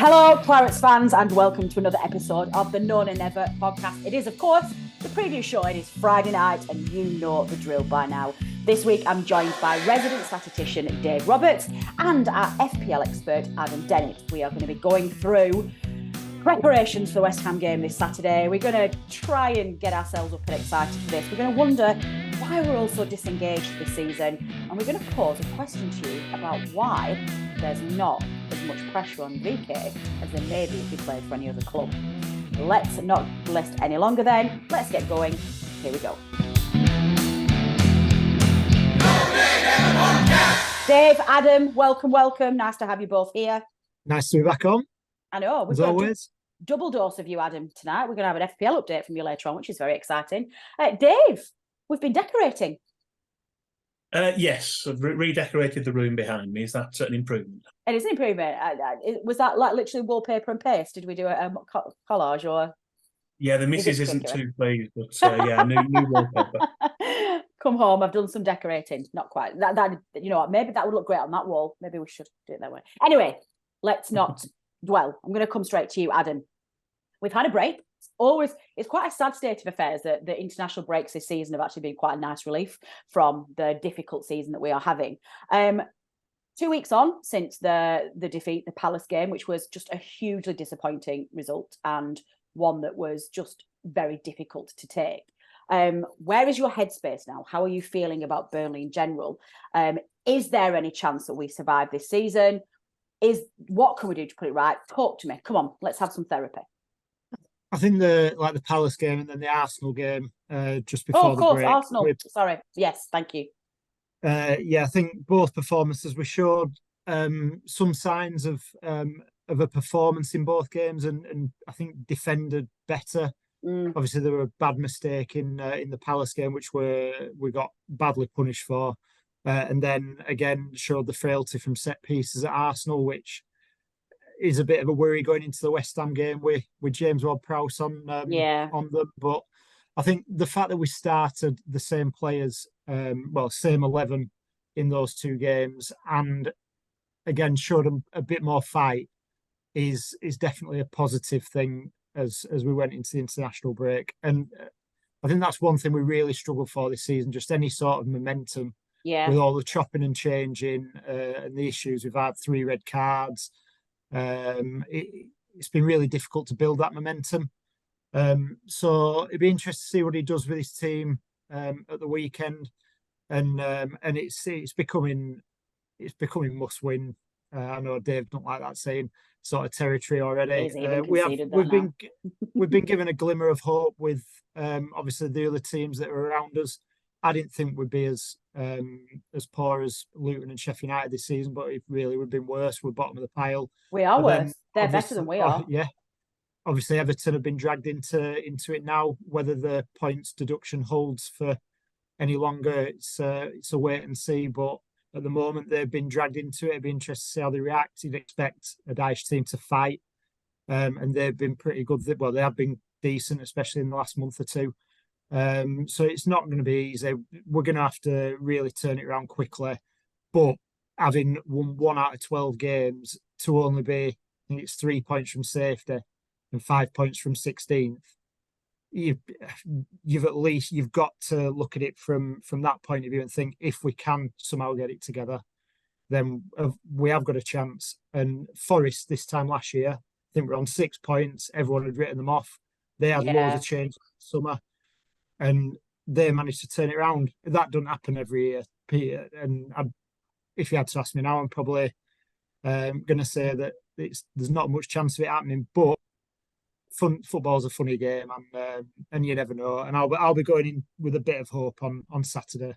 Hello, Clarets fans, and welcome to another episode of the No Never podcast. It is, of course, the preview show. It is Friday night, and you know the drill by now. This week, I'm joined by resident statistician Dave Roberts and our FPL expert Adam Dennett. We are going to be going through preparations for the West Ham game this Saturday. We're going to try and get ourselves up and excited for this. We're going to wonder why we're all so disengaged this season, and we're going to pose a question to you about why there's not as much pressure on VK as there may be if he played for any other club. Let's not list any longer then. Let's get going. Here we go. Dave, Adam, welcome. Nice to have you both here. Nice to be back on. I know. We've as got always. Double dose of you, Adam, tonight. We're going to have an FPL update from you later on, which is very exciting. Dave, we've been decorating. Yes, I've redecorated the room behind me. Is that an improvement? It is an improvement. Was that like literally wallpaper and paste? Did we do a collage or? Yeah, the missus isn't too pleased, but yeah, new wallpaper. Come home. I've done some decorating. Not quite. That you know what? Maybe that would look great on that wall. Maybe we should do it that way. Anyway, let's not dwell. I'm going to come straight to you, Adam. We've had a break. It's quite a sad state of affairs that the international breaks this season have actually been quite a nice relief from the difficult season that we are having. 2 weeks on since the defeat, the Palace game, which was just a hugely disappointing result and one that was just very difficult to take. Where is your headspace now? How are you feeling about Burnley in general? Is there any chance that we survive this season? What can we do to put it right? Talk to me. Come on, let's have some therapy. I think the Palace game and then the Arsenal game just before the break. Arsenal. Sorry. Yes, thank you. I think both performances we showed some signs of a performance in both games, and I think defended better. Obviously, there were a bad mistake in the Palace game, which we got badly punished for, and then again showed the frailty from set pieces at Arsenal, which is a bit of a worry going into the West Ham game with James Ward-Prowse on them. But I think the fact that we started the same players, same 11 in those two games, and again showed a bit more fight is definitely a positive thing as we went into the international break. And I think that's one thing we really struggled for this season, just any sort of momentum with all the chopping and changing and the issues. We've had 3 red cards. It's been really difficult to build that momentum. So it'd be interesting to see what he does with his team at the weekend. And it's becoming must win. I know Dave don't like that saying sort of territory already. We've been given a glimmer of hope with obviously the other teams that are around us. I didn't think we'd be as poor as Luton and Sheffield United this season, but it really would have been worse. We're bottom of the pile. We are worse. They're better than we are. Yeah. Obviously, Everton have been dragged into it now. Whether the points deduction holds for any longer, it's a wait and see. But at the moment, they've been dragged into it. It'd be interesting to see how they react. You'd expect a Dyche team to fight, and they've been pretty good. Well, they have been decent, especially in the last month or two. So it's not going to be easy. We're going to have to really turn it around quickly. But having won 1 out of 12 games to only be, I think it's 3 points from safety and 5 points from 16th, you've got to look at it from that point of view and think, if we can somehow get it together, then we have got a chance. And Forest this time last year, I think we're on 6 points. Everyone had written them off. They had loads of change summer, and they managed to turn it around. That doesn't happen every year, Peter. And if you had to ask me now, I'm probably going to say that there's not much chance of it happening. But football's a funny game, and you never know. And I'll be going in with a bit of hope on Saturday.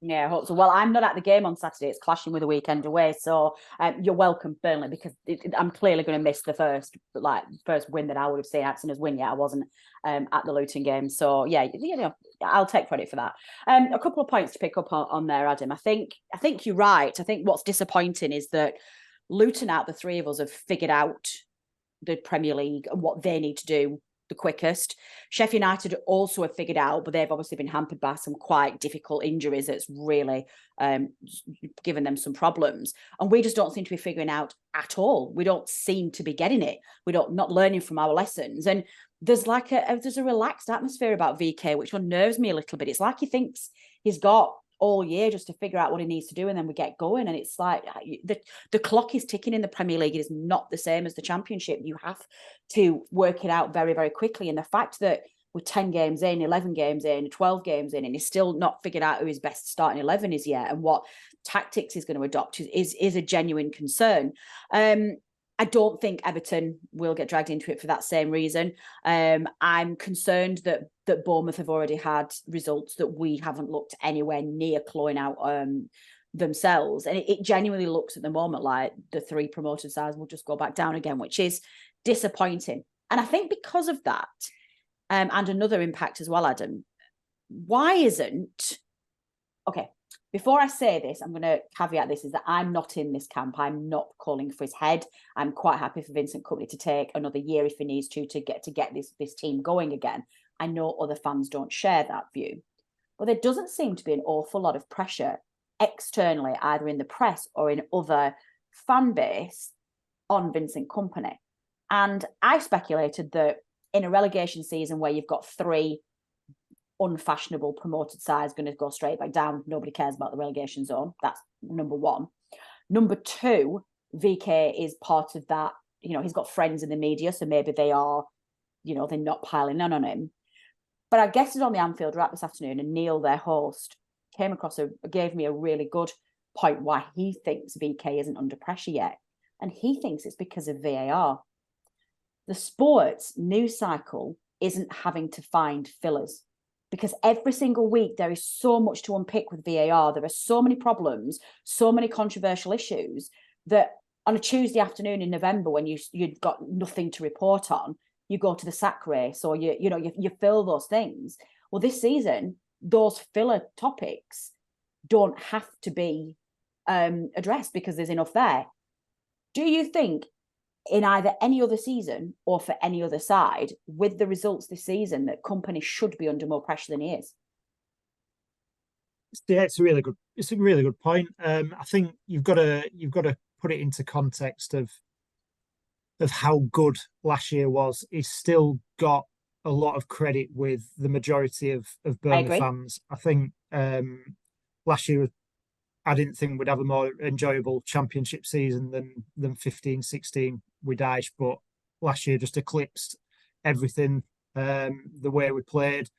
Yeah, I hope so. Well, I'm not at the game on Saturday. It's clashing with the weekend away. So you're welcome, Burnley, because I'm clearly going to miss the first win that I would have seen Axon's win yet. I wasn't at the Luton game. So, yeah, I'll take credit for that. A couple of points to pick up on there, Adam. I think you're right. I think what's disappointing is that Luton, out the three of us, have figured out the Premier League and what they need to do the quickest. Sheffield United also have figured out, but they've obviously been hampered by some quite difficult injuries that's really given them some problems. And we just don't seem to be figuring out at all. We don't seem to be getting it. Not learning from our lessons. And there's like there's a relaxed atmosphere about VK, which unnerves me a little bit. It's like he thinks he's got all year just to figure out what he needs to do, and then we get going. And it's like the clock is ticking in the Premier League. It is not the same as the Championship. You have to work it out very, very quickly. And the fact that we're 10 games in, 11 games in, 12 games in, and he's still not figured out who his best starting 11 is yet and what tactics he's going to adopt is a genuine concern. I don't think Everton will get dragged into it for that same reason. I'm concerned that Bournemouth have already had results that we haven't looked anywhere near clawing out themselves. And it genuinely looks at the moment like the 3 promoted sides will just go back down again, which is disappointing. And I think because of that, and another impact as well, Adam, before I say this, I'm going to caveat this, is that I'm not in this camp. I'm not calling for his head. I'm quite happy for Vincent Kompany to take another year if he needs to get this team going again. I know other fans don't share that view. But there doesn't seem to be an awful lot of pressure externally, either in the press or in other fan base, on Vincent Kompany. And I speculated that in a relegation season where you've got 3 unfashionable promoted sides going to go straight back down, nobody cares about the relegation zone. That's number 1. Number 2, VK is part of that. He's got friends in the media, so maybe they are, they're not piling on him. But I guessed it on the Anfield Wrap this afternoon, and Neil, their host, gave me a really good point why he thinks VK isn't under pressure yet. And he thinks it's because of VAR. The sports news cycle isn't having to find fillers, because every single week there is so much to unpick with VAR. There are so many problems, so many controversial issues, that on a Tuesday afternoon in November, when you've got nothing to report on, you go to the sack race, or you fill those things. Well, this season, those filler topics don't have to be addressed because there's enough there. Do you think in either any other season or for any other side, with the results this season, that Kompany should be under more pressure than he is? Yeah, it's a really good point. I think you've got to put it into context of how good last year was. He's still got a lot of credit with the majority of Burnley fans. I think last year, I didn't think we'd have a more enjoyable Championship season than 15-16 with Dyche, but last year just eclipsed everything. The way we played,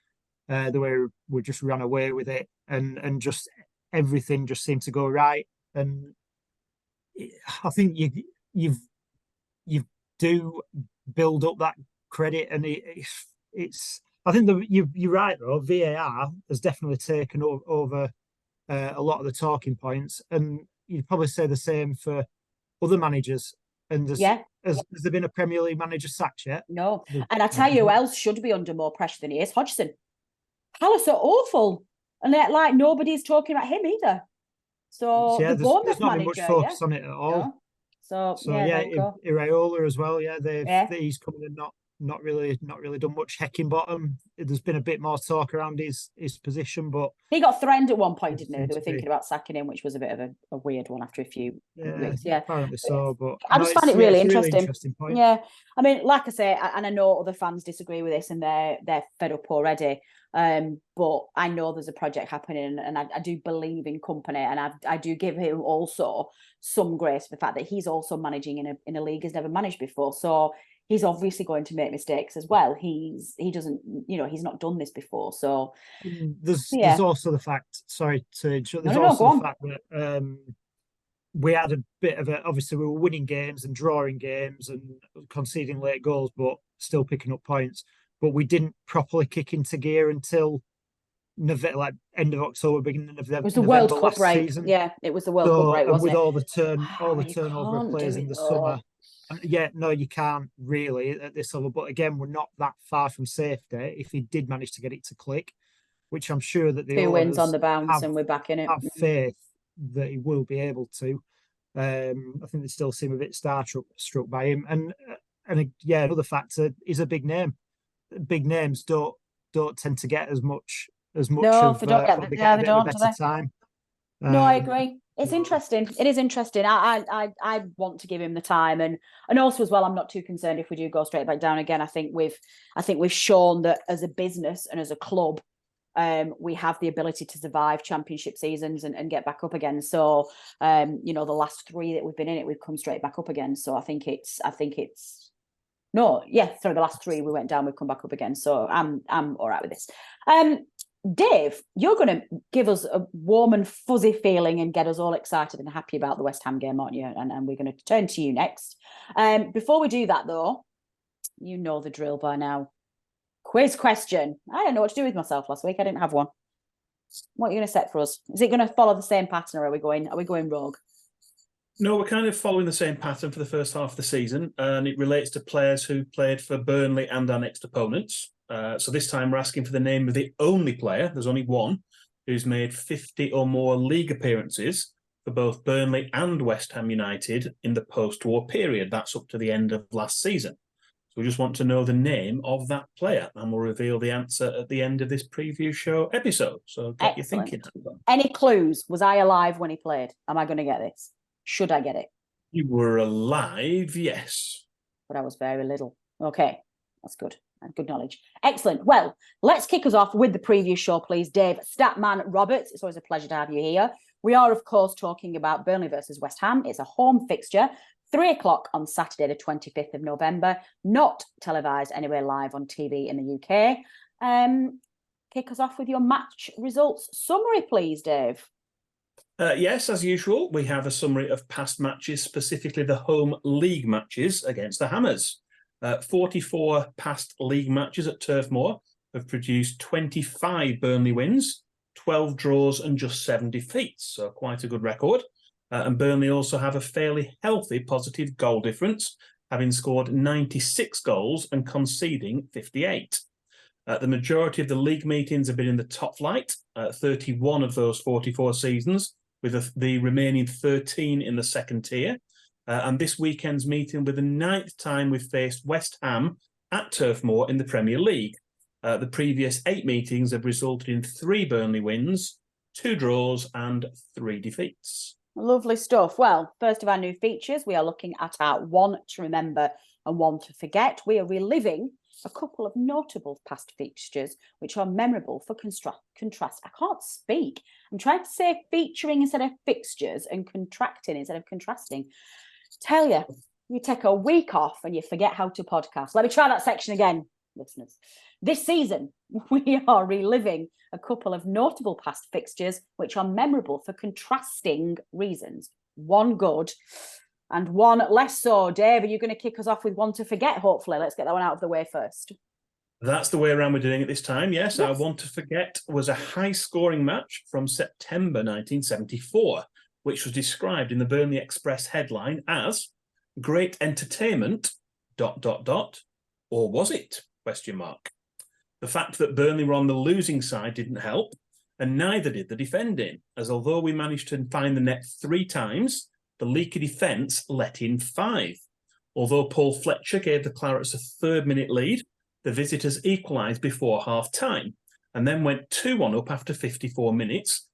the way we just ran away with it, and just everything just seemed to go right. And I think you do build up that credit, and it's. I think you're right though. VAR has definitely taken over a lot of the talking points, and you'd probably say the same for other managers. And has there been a Premier League manager sacked yet? No. And I tell you who else should be under more pressure than he is: Hodgson. Palace are awful, and like nobody's talking about him either. So the Bournemouth there's not manager, been much focus on it at all. No. So Iraola as well. He's coming and not really done much. Heckingbottom, there's been a bit more talk around his position, but he got threatened at one point, didn't he? They were thinking about sacking him, which was a bit of a weird one after a few weeks. Yeah, apparently so. But I just find it really interesting. Really interesting point. Yeah, I mean, like I say, and I know other fans disagree with this, and they're fed up already. But I know there's a project happening, and I do believe in Kompany, and I do give him also some grace for the fact that he's also managing in a league he's never managed before. So he's obviously going to make mistakes as well. He doesn't, he's not done this before. So there's also the fact. Sorry to interrupt. There's the fact that we had a bit of obviously we were winning games and drawing games and conceding late goals, but still picking up points. But we didn't properly kick into gear until end of October, beginning of November. It was the World Cup break. Season. Yeah, it was the World Cup break, wasn't it? With all the turnover of players in the summer. And no, you can't really at this level. But again, we're not that far from safety if he did manage to get it to click, which I'm sure that the 2 wins on the bounce and we're back in it. Have faith that he will be able to. I think they still seem a bit starstruck by him. And another factor is a big name. big names don't tend to get as much No, of they don't get. they Yeah, get a they bit of a don't, do better they? time. No, I agree. It's interesting. It is interesting. I want to give him the time, and also as well, I'm not too concerned if we do go straight back down again. I think we've shown that as a business and as a club, we have the ability to survive championship seasons and get back up again. So, the last 3 that we've been in it, we've come straight back up again. So I think it's the last 3 we went down, we've come back up again. So I'm all right with this. Dave, you're going to give us a warm and fuzzy feeling and get us all excited and happy about the West Ham game, aren't you? And we're going to turn to you next. Before we do that, though, you know the drill by now. Quiz question. I don't know what to do with myself last week. I didn't have one. What are you going to set for us? Is it going to follow the same pattern, or are we going rogue? No, we're kind of following the same pattern for the first half of the season, and it relates to players who played for Burnley and our next opponents. So this time we're asking for the name of the only player, there's only one, who's made 50 or more league appearances for both Burnley and West Ham United in the post-war period. That's up to the end of last season. So we just want to know the name of that player, and we'll reveal the answer at the end of this preview show episode. So get your thinking. Any clues? Was I alive when he played? Am I going to get this? Should I get it? You were alive, yes. But I was very little. Okay, that's good. Good knowledge. Excellent. Well, let's kick us off with the preview show, please. Dave Statman Roberts, it's always a pleasure to have you here. We are, of course, talking about Burnley versus West Ham. It's a home fixture, 3:00 on Saturday, the 25th of November, not televised anywhere live on TV in the UK. Kick us off with your match results summary, please, Dave. Yes, as usual, we have a summary of past matches, specifically the home league matches against the Hammers. 44 past league matches at Turf Moor have produced 25 Burnley wins, 12 draws and just 7 defeats, so quite a good record. And Burnley also have a fairly healthy positive goal difference, having scored 96 goals and conceding 58. The majority of the league meetings have been in the top flight, 31 of those 44 seasons, with the remaining 13 in the second tier. And this weekend's meeting with the 9th time we've faced West Ham at Turf Moor in the Premier League. The previous 8 meetings have resulted in 3 Burnley wins, 2 draws and 3 defeats. Lovely stuff. Well, first of our new features, we are looking at our one to remember and one to forget. We are reliving a couple of notable past fixtures which are memorable for contrast. I can't speak. I'm trying to say featuring instead of fixtures and contracting instead of contrasting. Tell you, you take a week off and you forget how to podcast. Let me try that section again, listeners. This season, we are reliving a couple of notable past fixtures which are memorable for contrasting reasons. One good and one less so. Dave, are you going to kick us off with one to forget, hopefully? Let's get that one out of the way first. That's the way around we're doing it this time, yes. Our one to forget was a high-scoring match from September 1974, which was described in the Burnley Express headline as great entertainment, ... or was it? ? The fact that Burnley were on the losing side didn't help, and neither did the defending, as although we managed to find the net 3 times, the leaky defence let in 5. Although Paul Fletcher gave the Clarets a 3rd-minute lead, the visitors equalised before half-time, and then went 2-1 up after 54 minutes.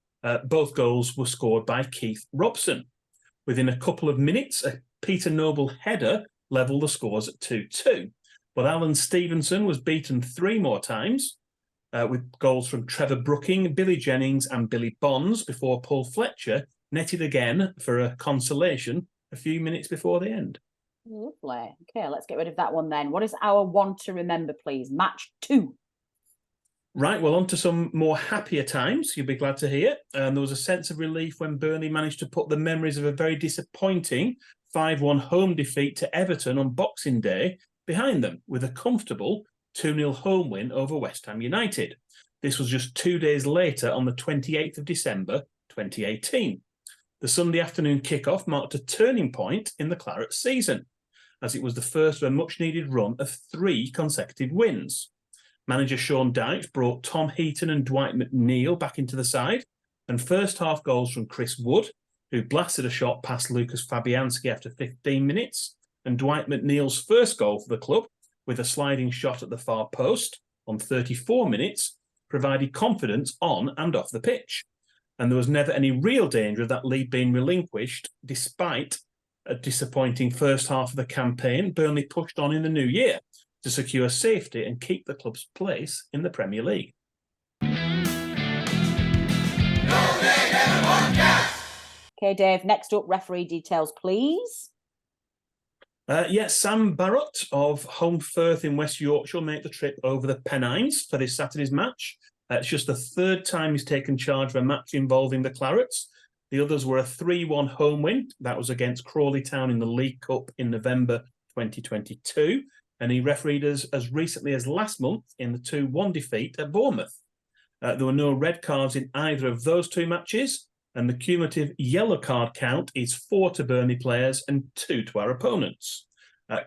Both goals were scored by Keith Robson. Within a couple of minutes, a Peter Noble header levelled the scores at 2-2. But Alan Stevenson was beaten 3 more times, with goals from Trevor Brooking, Billy Jennings and Billy Bonds, before Paul Fletcher netted again for a consolation a few minutes before the end. Lovely. Okay, let's get rid of that one then. What is our one to remember, please? Match 2. Right, well, on to some more happier times, you'll be glad to hear. There was a sense of relief when Burnley managed to put the memories of a very disappointing 5-1 home defeat to Everton on Boxing Day behind them, with a comfortable 2-0 home win over West Ham United. This was just 2 days later on the 28th of December 2018. The Sunday afternoon kickoff marked a turning point in the Clarets season, as it was the first of a much-needed run of 3 consecutive wins. Manager Sean Dykes brought Tom Heaton and Dwight McNeil back into the side, and first-half goals from Chris Wood, who blasted a shot past Lucas Fabianski after 15 minutes, and Dwight McNeil's first goal for the club with a sliding shot at the far post on 34 minutes, provided confidence on and off the pitch. And there was never any real danger of that lead being relinquished, despite a disappointing first half of the campaign. Burnley pushed on in the new year to secure safety and keep the club's place in the Premier League. Okay, Dave, next up, referee details, please. Yes, Sam Barrott of Holmfirth in West Yorkshire will make the trip over the Pennines for this Saturday's match. It's just the third time he's taken charge of a match involving the Clarets. The others were a 3-1 home win. That was against Crawley Town in the League Cup in November 2022. And he refereed us as recently as last month in the 2-1 defeat at Bournemouth. There were no red cards in either of those two matches, and the cumulative yellow card count is 4 to Burnley players and 2 to our opponents.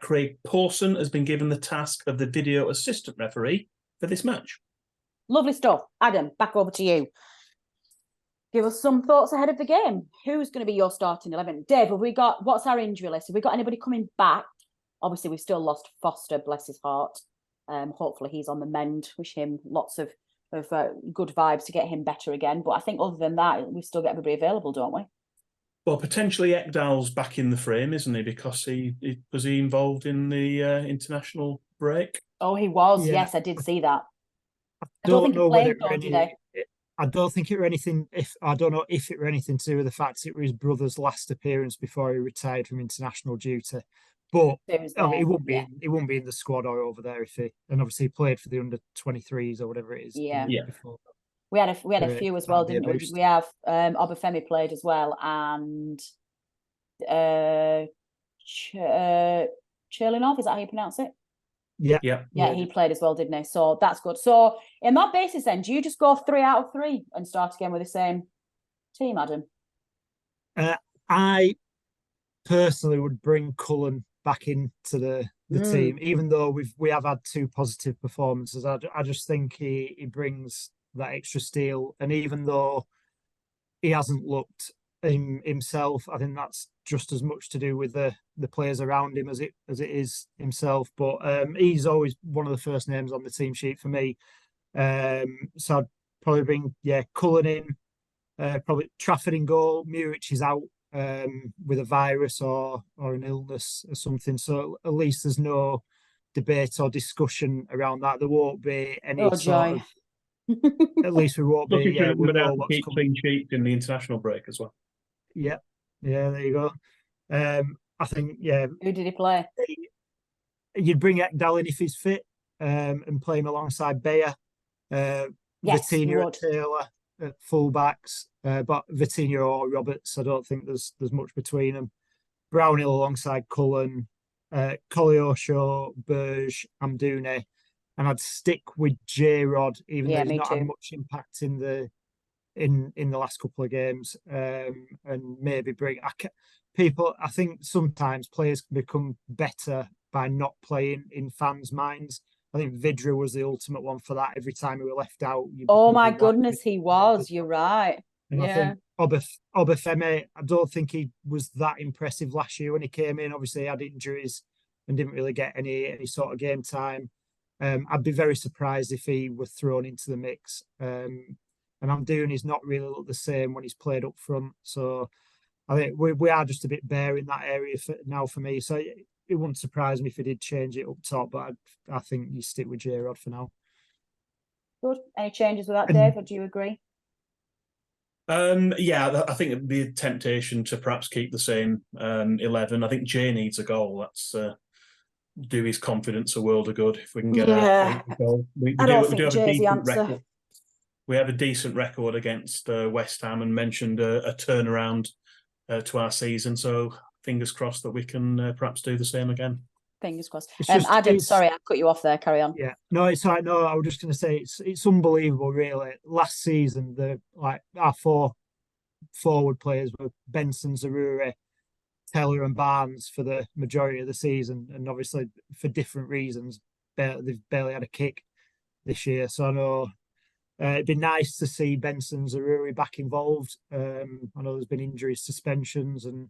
Craig Pawson has been given the task of the video assistant referee for this match. Lovely stuff. Adam, back over to you. Give us some thoughts ahead of the game. Who's going to be your starting 11? Dave, what's our injury list? Have we got anybody coming back? Obviously, we've still lost Foster, bless his heart. Hopefully he's on the mend. Wish him lots of good vibes to get him better again. But I think other than that, we still get everybody available, don't we? Well, potentially Ekdal's back in the frame, isn't he? Because he was involved in the international break? Oh, he was. Yeah. Yes, I did see that. I don't know whether it played, though, I don't think it were anything. I don't know if it were anything to do with the fact it was his brother's last appearance before he retired from international duty. But he wouldn't be. He wouldn't be in the squad or over there if he. And obviously, he played for the under-23s or whatever it is. Yeah. Before. We had a few as well, didn't we? We have Obafemi played as well, and Cherlinov, is that how you pronounce it? Yeah, he played as well, didn't he? So that's good. So in that basis, then, do you just go 3 out of 3 and start again with the same team, Adam? I personally would bring Cullen back into the team, even though we have had 2 positive performances. I just think he brings that extra steel, and even though he hasn't looked himself, I think that's just as much to do with the players around him as it is himself. But he's always one of the first names on the team sheet for me. So I'd probably bring Cullen in, probably Trafford in goal. Muric is out with a virus or an illness or something, so at least there's no debate or discussion around that. There won't be any sort of at least we won't be. Yeah, we know what's keep clean sheet in the international break as well. Yeah, there you go. I think Who did he play? You'd bring Ekdal in if he's fit, and play him alongside Bayer. Vitinha, Taylor at fullbacks, but Vitinha or Roberts, I don't think there's much between them. Brownhill alongside Cullen, Koleosho, Burge, Amdouni. And I'd stick with J-Rod, even though he's not had much impact in the last couple of games. And maybe bring people. I think sometimes players can become better by not playing in fans' minds. I think Vidra was the ultimate one for that. Every time he was left out. Oh my goodness, he was. You're right. And I think Obafemi, I don't think he was that impressive last year when he came in. Obviously, he had injuries and didn't really get any sort of game time. I'd be very surprised if he was thrown into the mix. And Amdouni's not really looked the same when he's played up front. So I think we are just a bit bare in that area for me. So it wouldn't surprise me if he did change it up top, but I think you stick with J-Rod for now. Good. Any changes with that, Dave, or do you agree? I think it'd be a temptation to perhaps keep the same 11. I think Jay needs a goal. That's do his confidence a world of good if we can get a goal. We do have a decent record. We have a decent record against West Ham, and mentioned a turnaround to our season. So fingers crossed that we can perhaps do the same again. Fingers crossed. Adam, sorry, I cut you off there. Carry on. Yeah, no, it's all right. No, I was just going to say it's unbelievable, really. Last season, our 4 forward players were Benson, Zaruri, Taylor and Barnes for the majority of the season, and obviously for different reasons, they've barely had a kick this year. So I know it'd be nice to see Benson, Zaruri back involved. I know there's been injuries, suspensions, and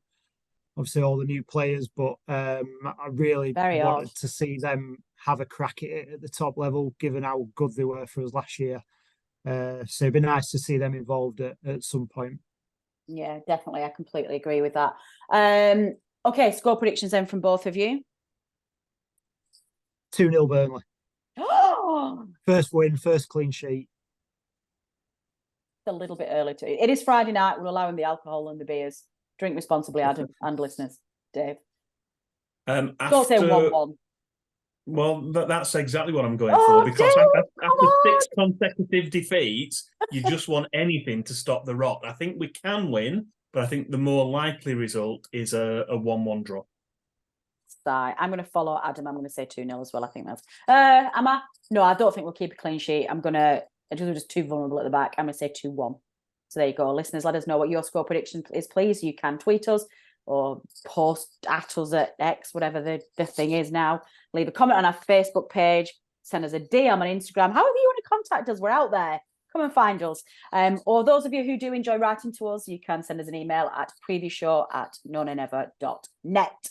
obviously all the new players, but I really wanted to see them have a crack at it at the top level, given how good they were for us last year. So it'd be nice to see them involved at some point. Yeah, definitely. I completely agree with that. Okay, score predictions then from both of you. 2-0 Burnley. Oh, First win, first clean sheet. a little bit early too. It is Friday night. We're allowing the alcohol and the beers. Drink responsibly, Adam, and listeners. Dave. Don't say 1-1. Well, that's exactly what I'm going Oh, for, because Dave, after 6 consecutive defeats, you just want anything to stop the rot. I think we can win, but I think the more likely result is a 1-1 draw. I'm going to follow Adam. I'm going to say 2-0 as well. I think that's. Am I? No, I don't think we'll keep a clean sheet. We're just too vulnerable at the back. I'm going to say 2-1. So there you go. Listeners, let us know what your score prediction is, please. You can tweet us or post at us at X, whatever the thing is now. Leave a comment on our Facebook page. Send us a DM on Instagram. However you want to contact us, we're out there. Come and find us. Or those of you who do enjoy writing to us, you can send us an email at previewshow@nonever.net.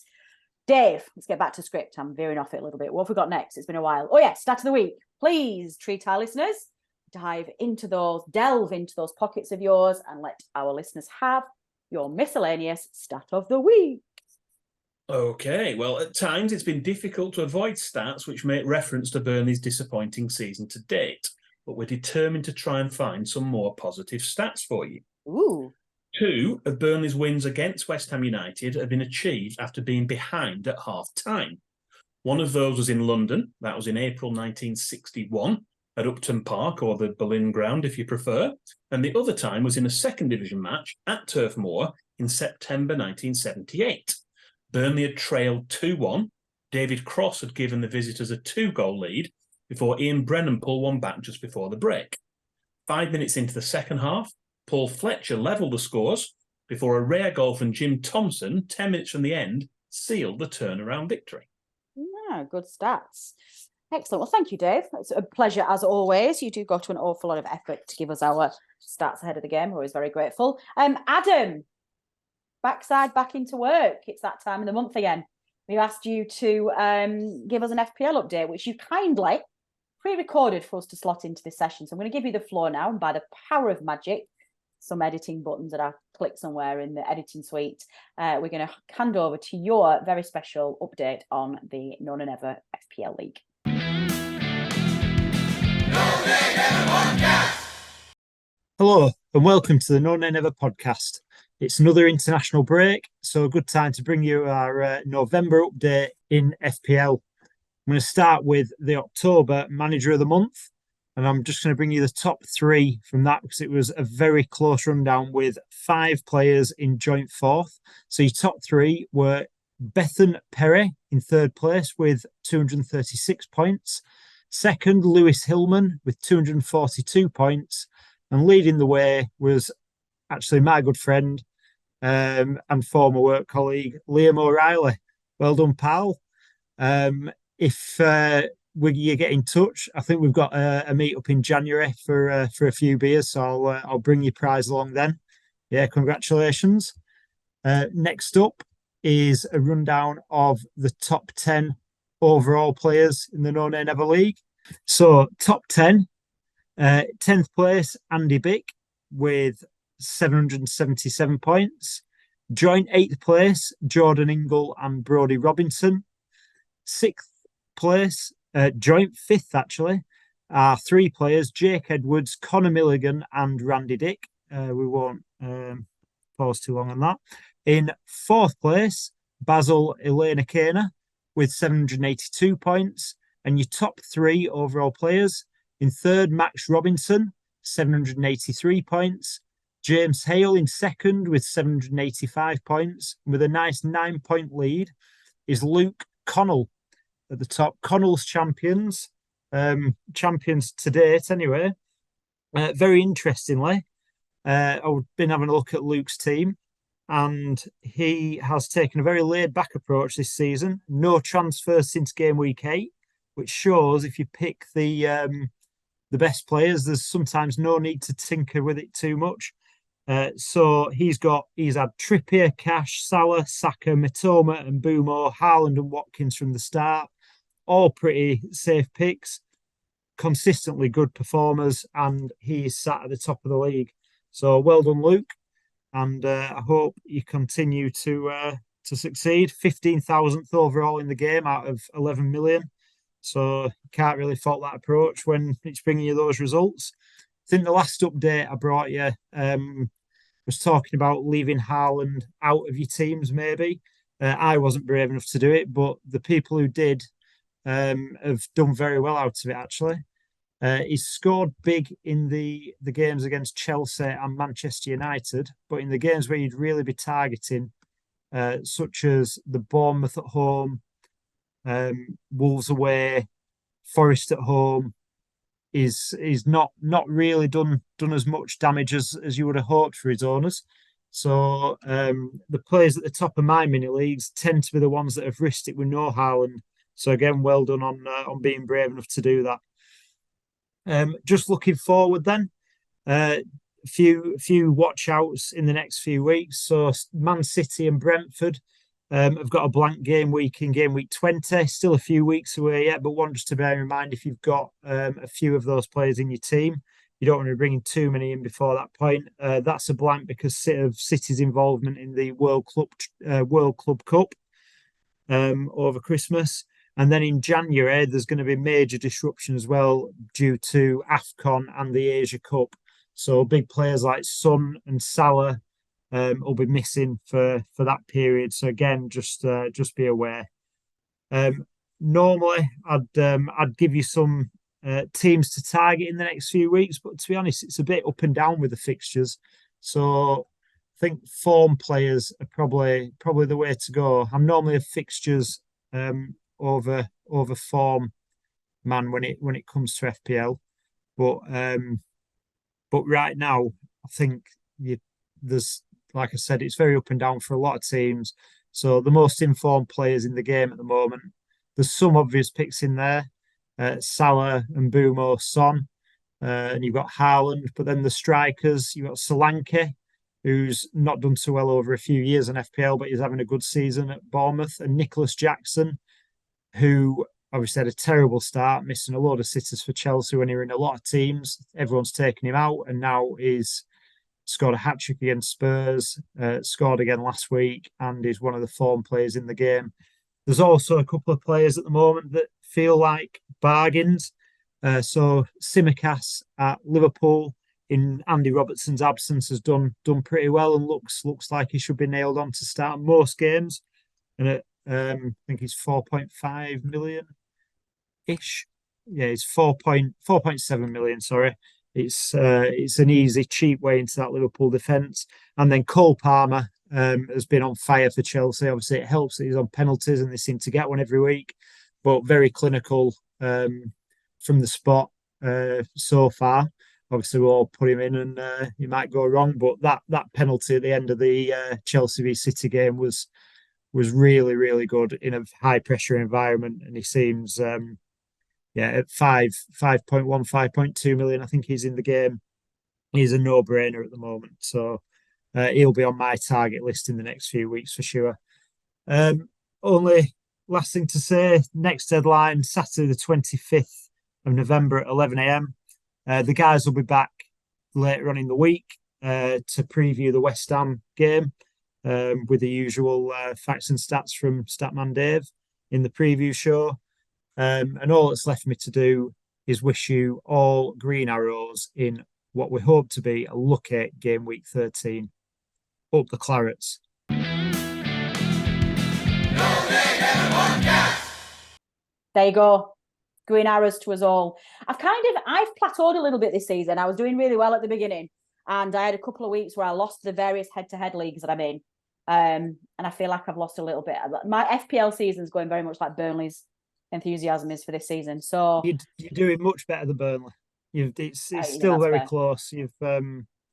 Dave, let's get back to script. I'm veering off it a little bit. What have we got next? It's been a while. Oh, yeah, start of the week. Please treat our listeners. Delve into those pockets of yours and let our listeners have your miscellaneous stat of the week. Okay, well, at times it's been difficult to avoid stats which make reference to Burnley's disappointing season to date, but we're determined to try and find some more positive stats for you. Ooh. 2 of Burnley's wins against West Ham United have been achieved after being behind at half-time. One of those was in London. That was in April 1961 at Upton Park, or the Boleyn Ground if you prefer. And the other time was in a second division match at Turf Moor in September 1978. Burnley had trailed 2-1. David Cross had given the visitors a 2-goal lead before Ian Brennan pulled one back just before the break. 5 minutes into the second half, Paul Fletcher levelled the scores before a rare goal from Jim Thompson, 10 minutes from the end, sealed the turnaround victory. Yeah, good stats. Excellent. Well, thank you, Dave. It's a pleasure as always. You do go to an awful lot of effort to give us our stats ahead of the game. We're always very grateful. Adam, back into work. It's that time of the month again. We asked you to give us an FPL update, which you kindly pre-recorded for us to slot into this session. So I'm going to give you the floor now, and by the power of magic, some editing buttons that I click somewhere in the editing suite, we're going to hand over to your very special update on the No Never FPL League. Hello and welcome to the No Never podcast. It's another international break, so a good time to bring you our November update in FPL. I'm going to start with the October Manager of the Month, and I'm just going to bring you the top 3 from that because it was a very close rundown with 5 players in joint 4th. So your top 3 were Bethan Perry in 3rd place with 236 points. Second, Lewis Hillman with 242 points. And leading the way was actually my good friend and former work colleague, Liam O'Reilly. Well done, pal. If you get in touch, I think we've got a meet up in January for a few beers, so I'll bring your prize along then. Yeah, congratulations. Next up is a rundown of the top 10 overall players in the No Nay Never League. So top 10, 10th place, Andy Bick with 777 points. Joint 8th place, Jordan Ingle and Brodie Robinson. 6th place, joint 5th actually, are 3 players, Jake Edwards, Connor Milligan and Randy Dick. We won't pause too long on that. In 4th place, Basil Elena Kana with 782 points. And your top 3 overall players, in 3rd, Max Robinson, 783 points. James Hale in 2nd with 785 points. With a nice 9-point lead is Luke Connell at the top. Connell's champions to date anyway. Very interestingly, I've been having a look at Luke's team, and he has taken a very laid-back approach this season. No transfers since game week 8, which shows if you pick the best players, there's sometimes no need to tinker with it too much. So he's had Trippier, Cash, Salah, Saka, Mitoma and Bumo, Haaland and Watkins from the start. all pretty safe picks, consistently good performers, and he is sat at the top of the league. So well done, Luke, and I hope you continue to succeed. 15,000th overall in the game out of 11 million. So you can't really fault that approach when it's bringing you those results. I think the last update I brought you was talking about leaving Haaland out of your teams, maybe. I wasn't brave enough to do it, but the people who did have done very well out of it, actually. He's scored big in the games against Chelsea and Manchester United, but in the games where you'd really be targeting, such as the Bournemouth at home, Wolves away, Forest at home, is not really done as much damage as you would have hoped for his owners. So the players at the top of my mini leagues tend to be the ones that have risked it with no Haaland. So again, well done on being brave enough to do that. Just looking forward then, a few watch outs in the next few weeks. So Man City and Brentford have got a blank game week in game week 20. Still a few weeks away yet, but one just to bear in mind, if you've got a few of those players in your team, you don't want to be bringing too many in before that point. That's a blank because of City's involvement in the World Club Cup over Christmas. And then in January, there's going to be major disruption as well due to AFCON and the Asia Cup. So big players like Son and Salah will be missing for that period. So again, just be aware. Normally, I'd give you some teams to target in the next few weeks, but to be honest, it's a bit up and down with the fixtures. So I think form players are probably the way to go. I'm normally a fixtures over form man when it comes to FPL, but right now I think there's, like I said, it's very up and down for a lot of teams. So the most informed players in the game at the moment, there's some obvious picks in there, Salah and Bumo, Son, and you've got Haaland. But then the strikers, you've got Solanke, who's not done so well over a few years in FPL, but he's having a good season at Bournemouth, and Nicholas Jackson, who obviously had a terrible start, missing a load of sitters for Chelsea when he were in a lot of teams. Everyone's taken him out, and now he's scored a hat-trick against Spurs, scored again last week, and is one of the form players in the game. There's also a couple of players at the moment that feel like bargains. So Tsimikas at Liverpool, in Andy Robertson's absence, has done pretty well and looks like he should be nailed on to start most games. And at, I think he's 4.5 million ish. Yeah, it's 4.7 million. Sorry, it's an easy, cheap way into that Liverpool defence. And then Cole Palmer has been on fire for Chelsea. Obviously, it helps that he's on penalties and they seem to get one every week, but very clinical from the spot so far. Obviously, we'll all put him in and he might go wrong, but that penalty at the end of the Chelsea v City game was really, really good in a high pressure environment, and he seems at 5.1, 5.2 million, I think he's in the game. He's a no-brainer at the moment, so he'll be on my target list in the next few weeks for sure. Only last thing to say, next deadline, Saturday the 25th of November at 11 a.m. The guys will be back later on in the week to preview the West Ham game with the usual facts and stats from Statman Dave in the preview show. And all that's left for me to do is wish you all green arrows in what we hope to be a lucky game week 13. Up the Clarets. There you go. Green arrows to us all. I've plateaued a little bit this season. I was doing really well at the beginning, and I had a couple of weeks where I lost the various head-to-head leagues that I'm in. And I feel like I've lost a little bit. My FPL season's going very much like Burnley's enthusiasm is for this season. So you're doing much better than Burnley. It's still very fair. Close.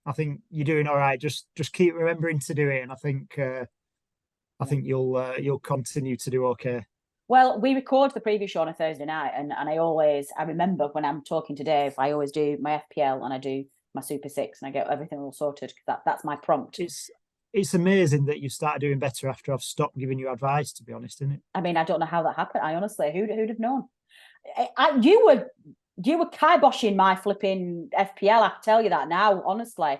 I think you're doing all right. Just keep remembering to do it, and I think you'll continue to do okay. Well, we record the preview show on a Thursday night, and I remember when I'm talking to Dave, I always do my FPL and I do my Super Six, and I get everything all sorted. That's my prompt. it's amazing that you started doing better after I've stopped giving you advice, to be honest, isn't it? I mean, I don't know how that happened. I honestly, who'd have known? You were kiboshing my flipping FPL. I can tell you that now, honestly.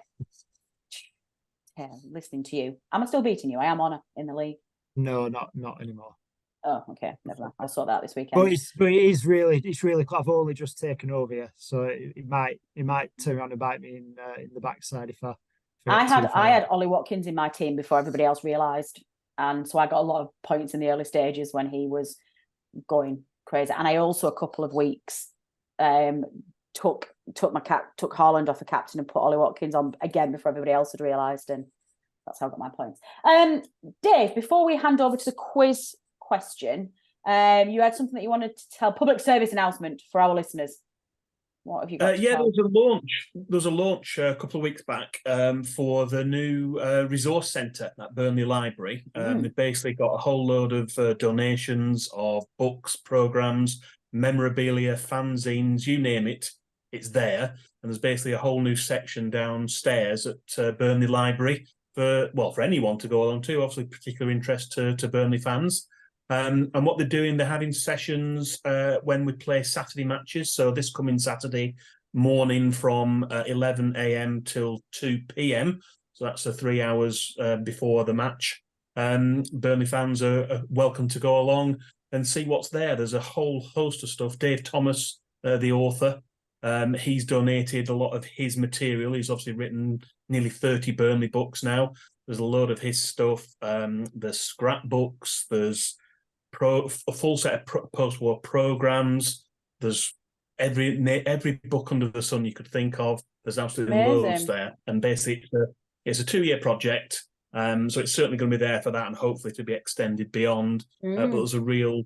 Yeah, listening to you. Am I still beating you? I am on in the league. No, not anymore. Oh, okay. Never mind. I'll sort that out this weekend. But it's really I've only just taken over you, so it might turn around and bite me in the backside if I had Ollie Watkins in my team before everybody else realised, and so I got a lot of points in the early stages when he was going crazy. And I also a couple of weeks took Haaland off a captain and put Ollie Watkins on again before everybody else had realised, and that's how I got my points. Dave, before we hand over to the quiz question, you had something that you wanted to tell, public service announcement for our listeners. What have you got? There was a launch a couple of weeks back for the new resource centre at Burnley Library. They've basically got a whole load of donations of books, programmes, memorabilia, fanzines, you name it, it's there. And there's basically a whole new section downstairs at Burnley Library for anyone to go along to, obviously particular interest to Burnley fans. And what they're doing, they're having sessions when we play Saturday matches. So this coming Saturday morning from 11 a.m. till 2 p.m. So that's 3 hours before the match. Burnley fans are welcome to go along and see what's there. There's a whole host of stuff. Dave Thomas, the author, he's donated a lot of his material. He's obviously written nearly 30 Burnley books now. There's a load of his stuff. There's scrapbooks. There's a full set of post-war programs. There's every book under the sun you could think of. There's absolutely loads there. And basically, it's a 2-year project. So it's certainly going to be there for that, and hopefully to be extended beyond. But there's a real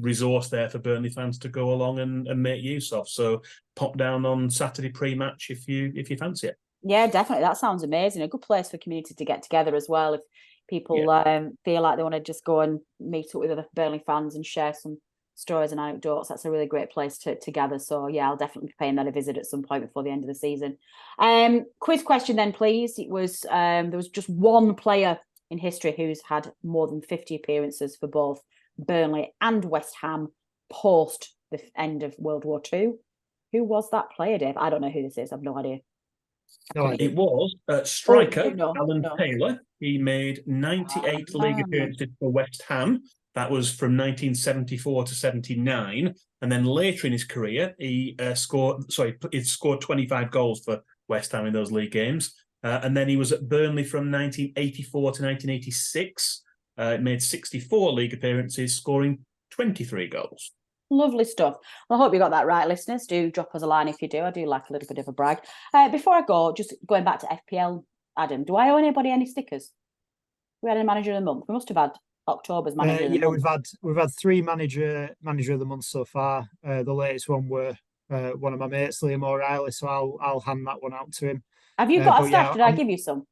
resource there for Burnley fans to go along and make use of. So pop down on Saturday pre-match if you fancy it. Yeah, definitely. That sounds amazing. A good place for community to get together as well. If people feel like they want to just go and meet up with other Burnley fans and share some stories and anecdotes, that's a really great place to gather. So yeah, I'll definitely be paying that a visit at some point before the end of the season. Quiz question then, please. It was there was just one player in history who's had more than 50 appearances for both Burnley and West Ham post the end of World War II. Who was that player, Dave? I don't know who this is. I've no idea. No idea. It was striker Alan Taylor. He made 98 league appearances for West Ham. That was from 1974 to 79. And then later in his career, he scored 25 goals for West Ham in those league games. And then he was at Burnley from 1984 to 1986. Made 64 league appearances, scoring 23 goals. Lovely stuff. Well, I hope you got that right, listeners. Do drop us a line if you do. I do like a little bit of a brag. Before I go, just going back to FPL, Adam, do I owe anybody any stickers? We had a manager of the month. We must have had October's manager of the month. we've had 3 manager of the month so far. The latest one were one of my mates, Liam O'Reilly, so I'll hand that one out to him. Have you got a stash? Did I give you some?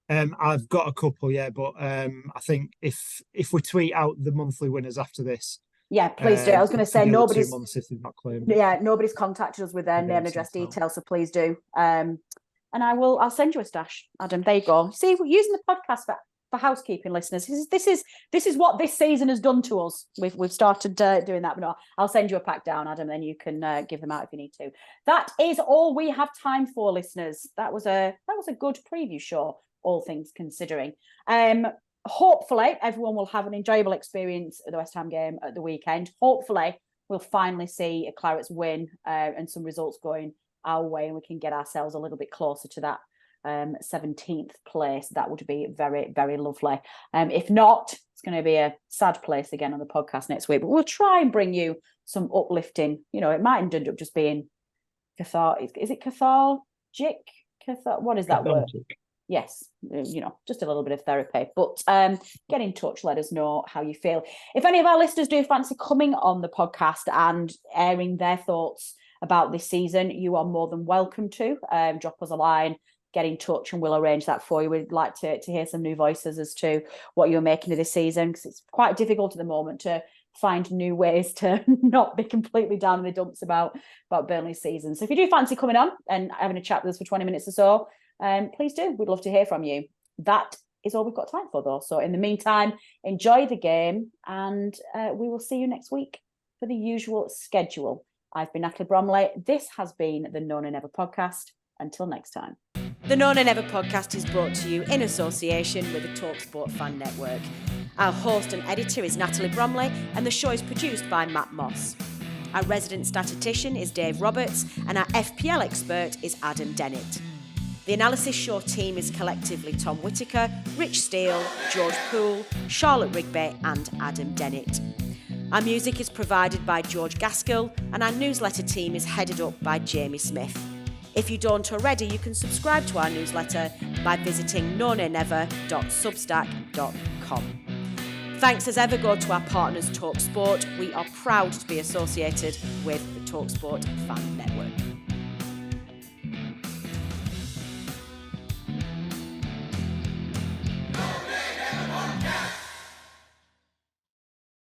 I've got a couple, but I think if we tweet out the monthly winners after this. Yeah, please do. I was going to say nobody's 2 months if they've not claimed. Yeah, nobody's contacted us with their name and address details, so please do. And I'll send you a stash, Adam. There you go. See, we're using the podcast for housekeeping, listeners. This is what this season has done to us. We've started doing that, but no, I'll send you a pack down, Adam. Then you can give them out if you need to. That is all we have time for, listeners. That was a good preview show, all things considering. Hopefully, everyone will have an enjoyable experience at the West Ham game at the weekend. Hopefully, we'll finally see a Clarets win and some results going our way, and we can get ourselves a little bit closer to that 17th place. That would be very, very lovely. If not, it's going to be a sad place again on the podcast next week. But we'll try and bring you some uplifting. It might end up just being cathartic. Is it cathartic? What is that word? Yes, just a little bit of therapy. But get in touch, let us know how you feel. If any of our listeners do fancy coming on the podcast and airing their thoughts about this season, you are more than welcome to. Drop us a line, get in touch, and we'll arrange that for you. We'd like to hear some new voices as to what you're making of this season, because it's quite difficult at the moment to find new ways to not be completely down in the dumps about Burnley's season. So if you do fancy coming on and having a chat with us for 20 minutes or so, please do. We'd love to hear from you. That is all we've got time for, though. So in the meantime, enjoy the game, and we will see you next week for the usual schedule. I've been Natalie Bromley. This has been the No Nay Never podcast. Until next time. The No Nay Never podcast is brought to you in association with the TalkSport Fan Network. Our host and editor is Natalie Bromley, and the show is produced by Matt Moss. Our resident statistician is Dave Roberts, and our FPL expert is Adam Dennett. The Analysis Show team is collectively Tom Whittaker, Rich Steele, George Poole, Charlotte Rigby, and Adam Dennett. Our music is provided by George Gaskell, and our newsletter team is headed up by Jamie Smith. If you don't already, you can subscribe to our newsletter by visiting nonaynever.substack.com. Thanks as ever go to our partners TalkSport. We are proud to be associated with the TalkSport Fan Network.